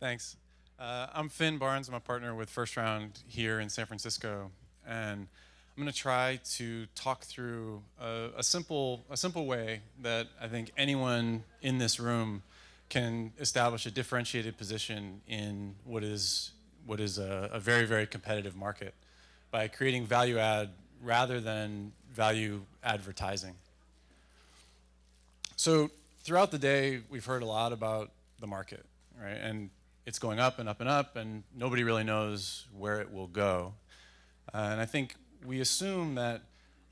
Thanks. I'm Phin Barnes. I'm a partner with First Round here in San Francisco, and I'm going to try to talk through a simple way that I think anyone in this room can establish a differentiated position in what is a very, very competitive market by creating value add rather than value advertising. So throughout the day, we've heard a lot about the market, right? And it's going up and up and up, and nobody really knows where it will go. And I think we assume that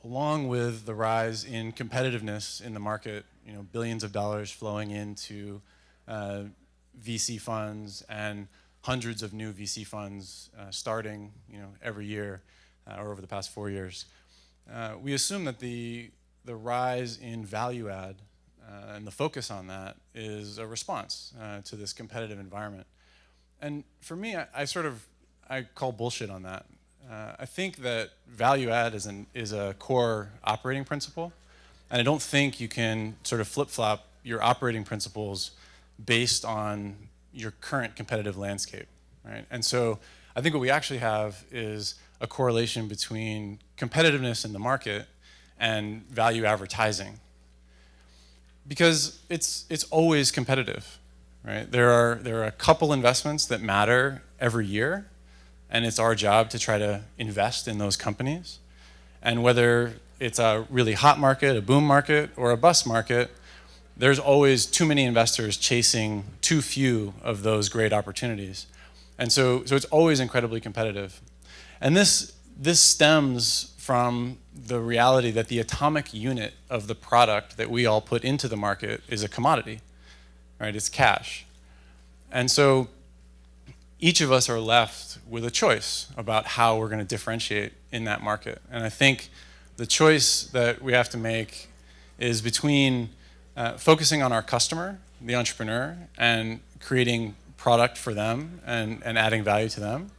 along with the rise in competitiveness in the market, billions of dollars flowing into VC funds and hundreds of new VC funds starting, every year or over the past 4 years, we assume that the rise in value add and the focus on that is a response to this competitive environment. And for me, I call bullshit on that. I think that value add is a core operating principle, and I don't think you can sort of flip-flop your operating principles based on your current competitive landscape, right? And so I think what we actually have is a correlation between competitiveness in the market and value advertising, because it's always competitive. Right? There are a couple investments that matter every year, and it's our job to try to invest in those companies. And whether it's a really hot market, a boom market, or a bust market, there's always too many investors chasing too few of those great opportunities. And so it's always incredibly competitive. And this stems from the reality that the atomic unit of the product that we all put into the market is a commodity. Right, it's cash. And so each of us are left with a choice about how we're going to differentiate in that market. And I think the choice that we have to make is between focusing on our customer, the entrepreneur, and creating product for them and adding value to them,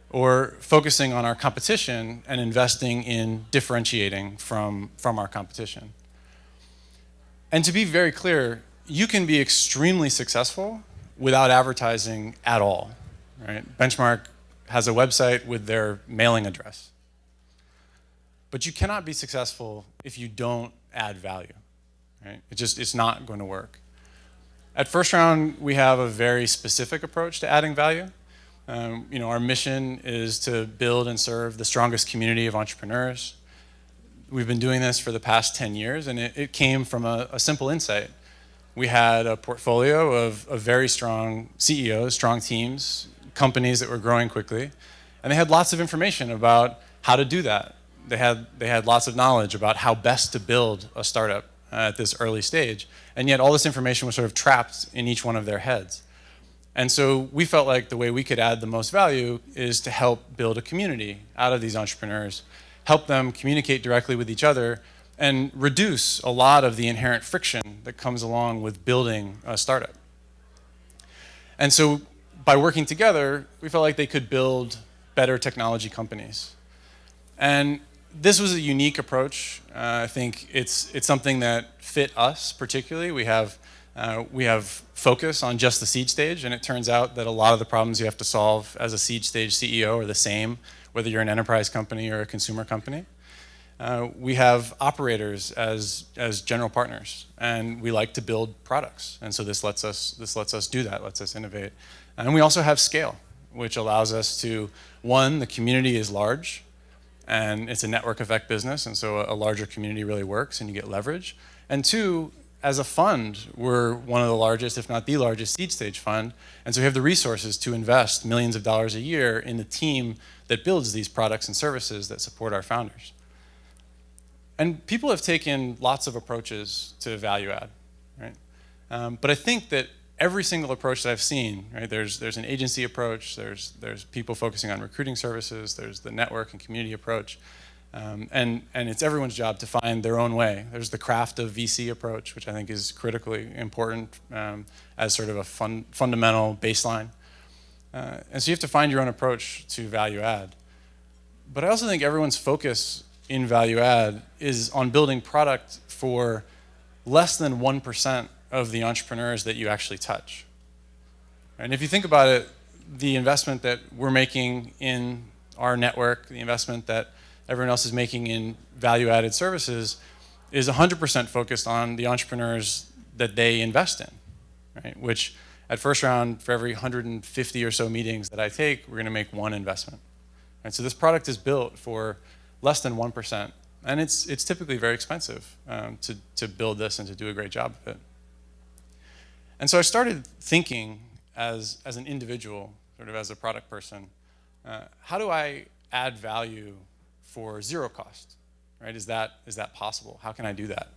or focusing on our competition and investing in differentiating from our competition. And to be very clear, you can be extremely successful without advertising at all, right? Benchmark has a website with their mailing address. But you cannot be successful if you don't add value, right? It's not going to work. At First Round, we have a very specific approach to adding value. Our mission is to build and serve the strongest community of entrepreneurs. We've been doing this for the past 10 years, and it came from a simple insight. We had a portfolio of very strong CEOs, strong teams, companies that were growing quickly, and they had lots of information about how to do that. They had lots of knowledge about how best to build a startup at this early stage, and yet all this information was sort of trapped in each one of their heads. And so we felt like the way we could add the most value is to help build a community out of these entrepreneurs, help them communicate directly with each other, and reduce a lot of the inherent friction that comes along with building a startup. And so by working together, we felt like they could build better technology companies. And this was a unique approach. I think it's something that fit us particularly. We have focus on just the seed stage, and it turns out that a lot of the problems you have to solve as a seed stage CEO are the same, whether you're an enterprise company or a consumer company. We have operators as general partners, and we like to build products. And so this lets us do that, lets us innovate. And we also have scale, which allows us to, one, the community is large, and it's a network effect business, and so a larger community really works, and you get leverage. And two, as a fund, we're one of the largest, if not the largest, seed stage fund, and so we have the resources to invest millions of dollars a year in the team that builds these products and services that support our founders. And people have taken lots of approaches to value add, right? But I think that every single approach that I've seen, right? There's an agency approach, there's people focusing on recruiting services, there's the network and community approach, and it's everyone's job to find their own way. There's the craft of VC approach, which I think is critically important as sort of a fundamental baseline. And so you have to find your own approach to value add. But I also think everyone's focus in value add is on building product for less than 1% of the entrepreneurs that you actually touch. And if you think about it, the investment that we're making in our network, the investment that everyone else is making in value-added services is 100% focused on the entrepreneurs that they invest in, right? Which at first round, for every 150 or so meetings that I take, we're gonna make one investment. And so this product is built for less than 1%. And it's typically very expensive to build this and to do a great job of it. And so I started thinking as an individual, sort of as a product person, how do I add value for zero cost, right? Is that possible? How can I do that?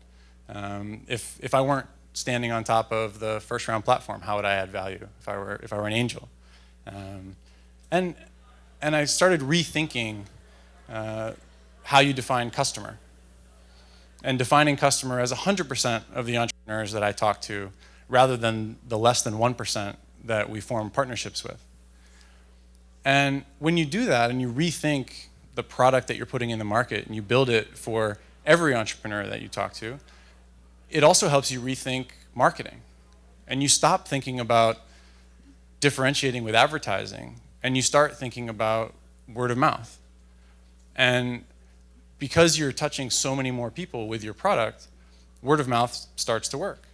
If I weren't standing on top of the first round platform, how would I add value if I were an angel? And I started rethinking how you define customer, and defining customer as 100% of the entrepreneurs that I talk to, rather than the less than 1% that we form partnerships with. And when you do that and you rethink the product that you're putting in the market and you build it for every entrepreneur that you talk to, it also helps you rethink marketing. And you stop thinking about differentiating with advertising and you start thinking about word of mouth. And because you're touching so many more people with your product, word of mouth starts to work.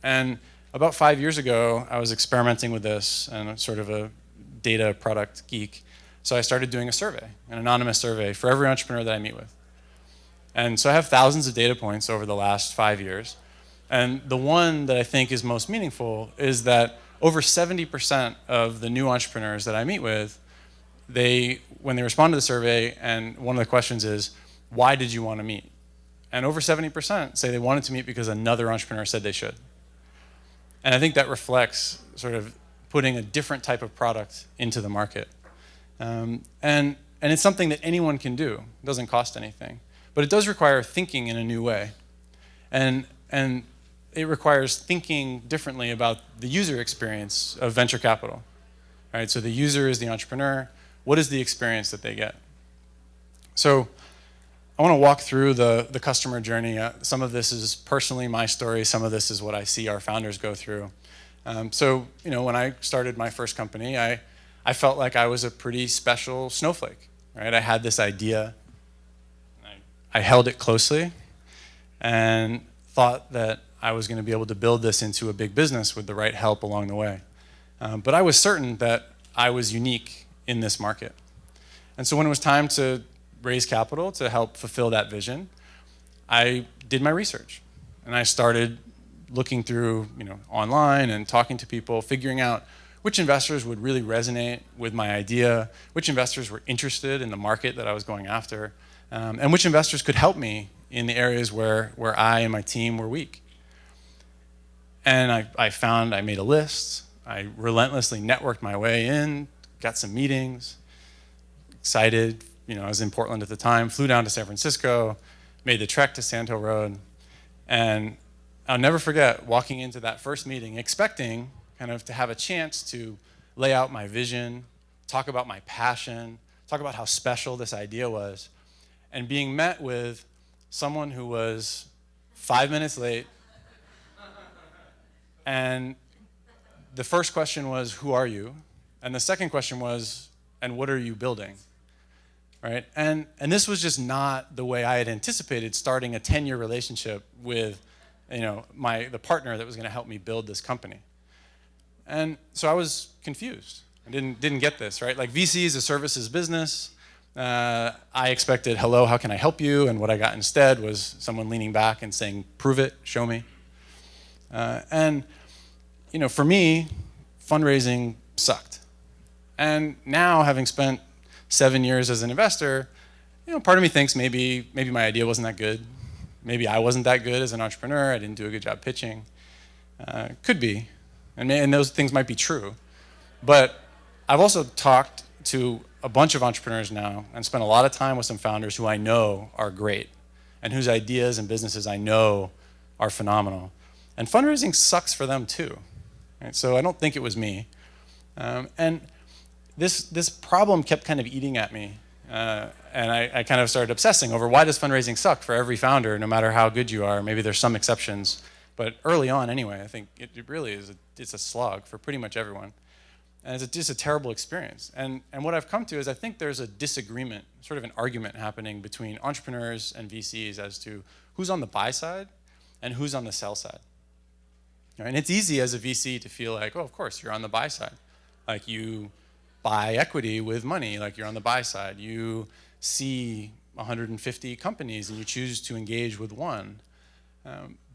And about 5 years ago, I was experimenting with this, and I'm sort of a data product geek. So I started doing a survey, an anonymous survey for every entrepreneur that I meet with. And so I have thousands of data points over the last 5 years. And the one that I think is most meaningful is that over 70% of the new entrepreneurs that I meet with, when they respond to the survey, and one of the questions is, why did you want to meet? And over 70% say they wanted to meet because another entrepreneur said they should. And I think that reflects sort of putting a different type of product into the market. And it's something that anyone can do. It doesn't cost anything. But it does require thinking in a new way. And it requires thinking differently about the user experience of venture capital. Right? So the user is the entrepreneur. What is the experience that they get? So I want to walk through the customer journey. Some of this is personally my story. Some of this is what I see our founders go through. So when I started my first company, I felt like I was a pretty special snowflake. Right? I had this idea. I held it closely and thought that I was going to be able to build this into a big business with the right help along the way. But I was certain that I was unique in this market. And so when it was time to raise capital to help fulfill that vision, I did my research. And I started looking through online and talking to people, figuring out which investors would really resonate with my idea, which investors were interested in the market that I was going after, and which investors could help me in the areas where I and my team were weak. And I made a list. I relentlessly networked my way in, got some meetings, excited. I was in Portland at the time, flew down to San Francisco, made the trek to Sand Hill Road. And I'll never forget walking into that first meeting, expecting kind of to have a chance to lay out my vision, talk about my passion, talk about how special this idea was, and being met with someone who was 5 minutes late. And the first question was, who are you? And the second question was, and what are you building? Right? And this was just not the way I had anticipated starting a 10-year relationship with the partner that was going to help me build this company. And so I was confused. I didn't get this, right? Like VC is a services business. I expected, hello, how can I help you? And what I got instead was someone leaning back and saying, prove it, show me. And for me, fundraising sucked. And now, having spent 7 years as an investor, part of me thinks maybe my idea wasn't that good. Maybe I wasn't that good as an entrepreneur. I didn't do a good job pitching. Could be, and those things might be true. But I've also talked to a bunch of entrepreneurs now and spent a lot of time with some founders who I know are great and whose ideas and businesses I know are phenomenal. And fundraising sucks for them too. Right? So I don't think it was me. And this problem kept kind of eating at me. And I kind of started obsessing over why does fundraising suck for every founder, no matter how good you are. Maybe there's some exceptions. But early on anyway, I think it really is it's a slog for pretty much everyone. And it's just a terrible experience. And what I've come to is I think there's a disagreement, sort of an argument happening between entrepreneurs and VCs as to who's on the buy side and who's on the sell side. And it's easy as a VC to feel like, oh, of course, you're on the buy side. Like you buy equity with money, like you're on the buy side. You see 150 companies and you choose to engage with one.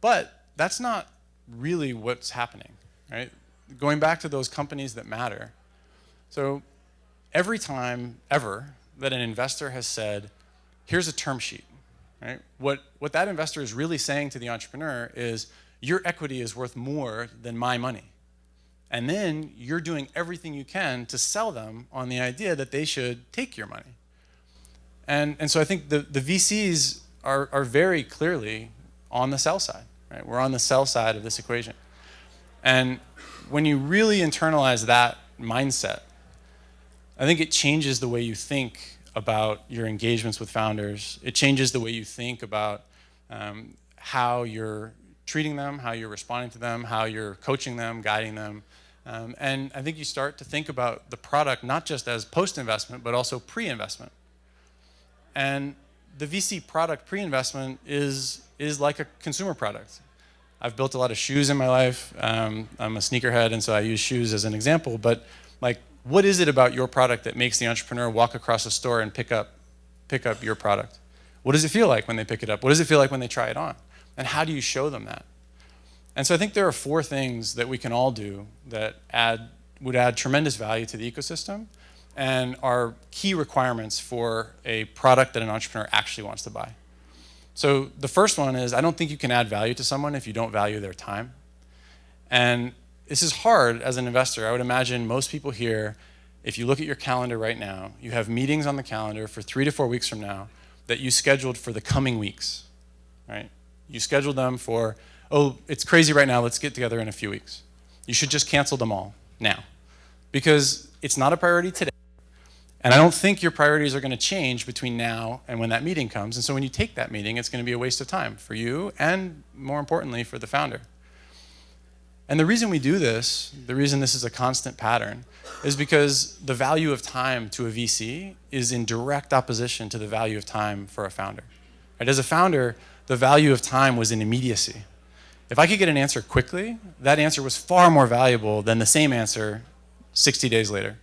But that's not really what's happening, right? Going back to those companies that matter. So every time ever that an investor has said, here's a term sheet, right? What that investor is really saying to the entrepreneur is, your equity is worth more than my money. And then you're doing everything you can to sell them on the idea that they should take your money. And so I think the VCs are very clearly on the sell side, right? We're on the sell side of this equation. And when you really internalize that mindset, I think it changes the way you think about your engagements with founders. It changes the way you think about how you're treating them, how you're responding to them, how you're coaching them, guiding them. And I think you start to think about the product not just as post-investment, but also pre-investment. And the VC product pre-investment is like a consumer product. I've built a lot of shoes in my life. I'm a sneakerhead, and so I use shoes as an example. But like, what is it about your product that makes the entrepreneur walk across a store and pick up your product? What does it feel like when they pick it up? What does it feel like when they try it on? And how do you show them that? And so I think there are 4 things that we can all do that would add tremendous value to the ecosystem and are key requirements for a product that an entrepreneur actually wants to buy. So the first one is, I don't think you can add value to someone if you don't value their time. And this is hard as an investor. I would imagine most people here, if you look at your calendar right now, you have meetings on the calendar for 3 to 4 weeks from now that you scheduled for the coming weeks, right? You scheduled them for, oh, it's crazy right now, let's get together in a few weeks. You should just cancel them all now, because it's not a priority today. And I don't think your priorities are going to change between now and when that meeting comes. And so when you take that meeting, it's going to be a waste of time for you and, more importantly, for the founder. And the reason we do this, the reason this is a constant pattern, is because the value of time to a VC is in direct opposition to the value of time for a founder. Right? As a founder, the value of time was in immediacy. If I could get an answer quickly, that answer was far more valuable than the same answer 60 days later,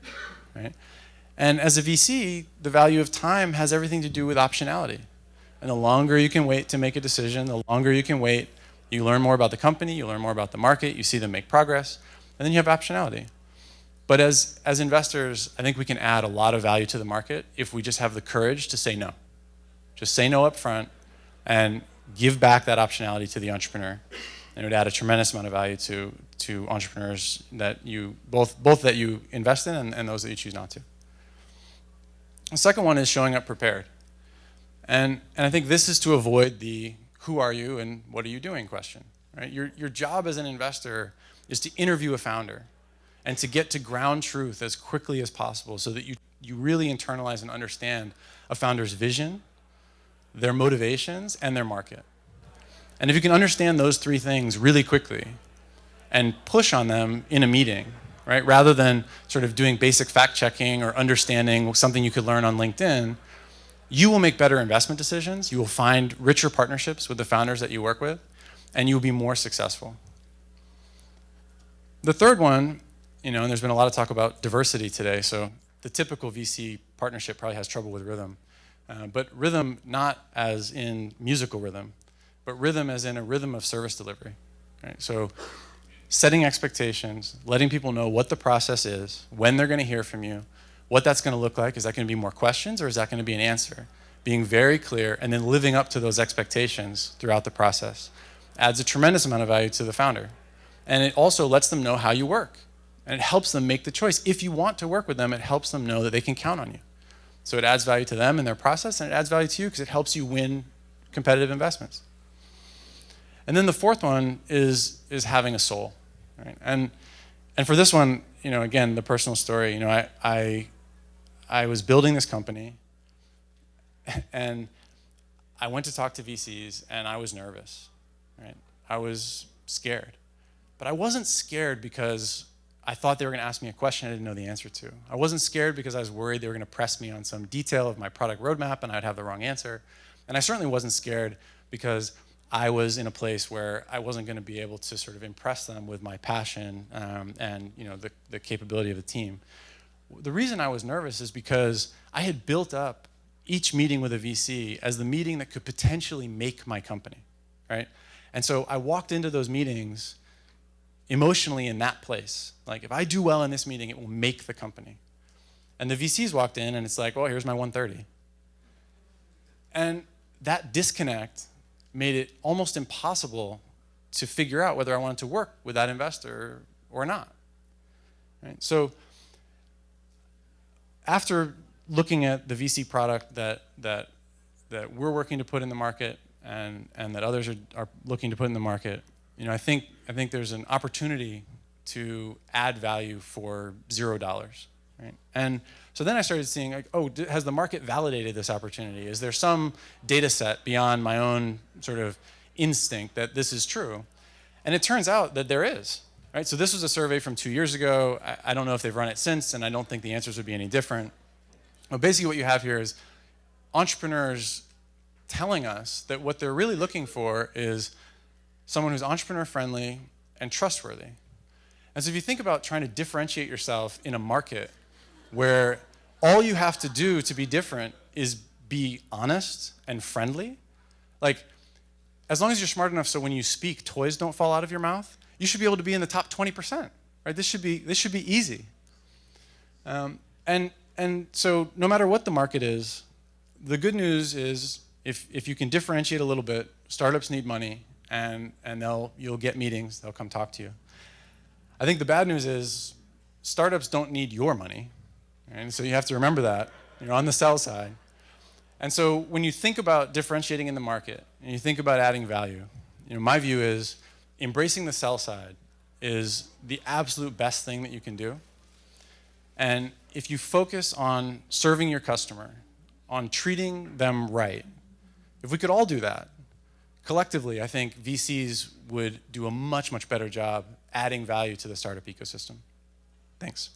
right? And as a VC, the value of time has everything to do with optionality. And the longer you can wait to make a decision, the longer you can wait, you learn more about the company, you learn more about the market, you see them make progress, and then you have optionality. But as investors, I think we can add a lot of value to the market if we just have the courage to say no. Just say no up front and give back that optionality to the entrepreneur. And it would add a tremendous amount of value to entrepreneurs that you, both that you invest in and those that you choose not to. The second one is showing up prepared. And I think this is to avoid the who are you and what are you doing question. Right? Your job as an investor is to interview a founder and to get to ground truth as quickly as possible so that you really internalize and understand a founder's vision, their motivations, and their market. And if you can understand those 3 things really quickly and push on them in a meeting, right, rather than sort of doing basic fact-checking or understanding something you could learn on LinkedIn, you will make better investment decisions, you will find richer partnerships with the founders that you work with, and you will be more successful. The third one, and there's been a lot of talk about diversity today, so the typical VC partnership probably has trouble with rhythm. But rhythm not as in musical rhythm, but rhythm as in a rhythm of service delivery. Right? So setting expectations, letting people know what the process is, when they're going to hear from you, what that's going to look like. Is that going to be more questions or is that going to be an answer? Being very clear and then living up to those expectations throughout the process adds a tremendous amount of value to the founder. And it also lets them know how you work. And it helps them make the choice. If you want to work with them, it helps them know that they can count on you. So it adds value to them and their process, and it adds value to you because it helps you win competitive investments. And then the fourth one is having a soul. Right? And for this one, again, the personal story, I was building this company and I went to talk to VCs and I was nervous. Right? I was scared. But I wasn't scared because I thought they were going to ask me a question I didn't know the answer to. I wasn't scared because I was worried they were going to press me on some detail of my product roadmap and I'd have the wrong answer. And I certainly wasn't scared because I was in a place where I wasn't going to be able to sort of impress them with my passion and the capability of the team. The reason I was nervous is because I had built up each meeting with a VC as the meeting that could potentially make my company, right? And so I walked into those meetings emotionally in that place. Like, if I do well in this meeting, it will make the company. And the VCs walked in and it's like, well, here's my 130. And that disconnect made it almost impossible to figure out whether I wanted to work with that investor or not. Right? So after looking at the VC product that we're working to put in the market and that others are looking to put in the market, I think there's an opportunity to add value for $0. Right? And so then I started seeing, like, oh, has the market validated this opportunity? Is there some data set beyond my own sort of instinct that this is true? And it turns out that there is. Right? So this was a survey from 2 years ago. I don't know if they've run it since, and I don't think the answers would be any different. But basically what you have here is entrepreneurs telling us that what they're really looking for is someone who's entrepreneur-friendly and trustworthy. And so if you think about trying to differentiate yourself in a market where all you have to do to be different is be honest and friendly, like, as long as you're smart enough so when you speak, toys don't fall out of your mouth, you should be able to be in the top 20%, right? This should be easy. And so no matter what the market is, the good news is if you can differentiate a little bit, startups need money, and you'll get meetings, they'll come talk to you. I think the bad news is startups don't need your money, and so you have to remember that. You're on the sell side. And so when you think about differentiating in the market, and you think about adding value, my view is embracing the sell side is the absolute best thing that you can do. And if you focus on serving your customer, on treating them right, if we could all do that, collectively, I think VCs would do a much, much better job adding value to the startup ecosystem. Thanks.